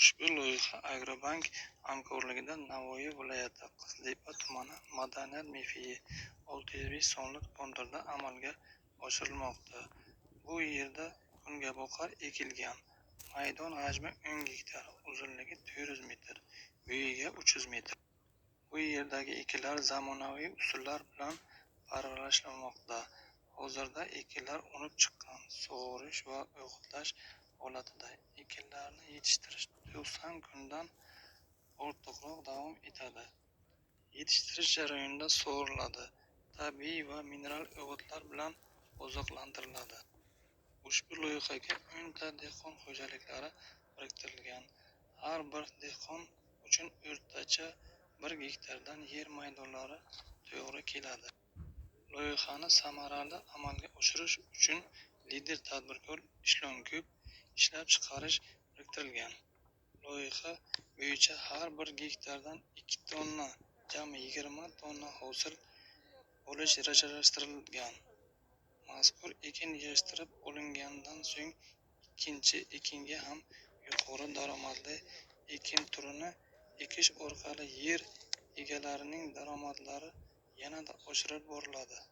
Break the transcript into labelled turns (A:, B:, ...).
A: Ushbu loyiha Agrobank hamkorligida Navoiy viloyati Qiziltepa tumani Madaniyat MFI 605 sonli konturda amalga oshirilmoqda. Bu yerda kungaboqar ekilgan. Maydon hajmi 10 gektar, uzunligi 400 metr, bo'yiga 300 metr. Bu yerdagi ekinlar zamonaviy usullar bilan parvarishlanmoqda. Hozirda ekinlar unib chiqqan, sug'orish va o'g'itlash holatida. Ekinlarni yetishtirish 90 kundan ortiqroq davom etadi. Yetishtirish jarayonida sug'oriladi, tabiiy va mineral o'g'itlar bilan oziqlantiriladi. Ushbu loyihaga 10 ta dehqon xo'jaliklari biriktirilgan. Har bir dehqon uchun o'rtacha 1 gektardan yer maydonlari to'g'ri keladi. Loyihani samarali amalga oshirish uchun lider tadbirkor Ishlon ko'p ishlab chiqarish biriktirilgan. Loyiha bo'yicha har bir gektardan 2 tonna, jami 20 tonna hosil olish rejalashtirilgan. Mazkur ekin yig'ishtirib olingandan so'ng ikkinchi ekinga ham yuqori daromadli ekin turini ekish orqali yer egalarining daromadlari yanada oshirib boriladi.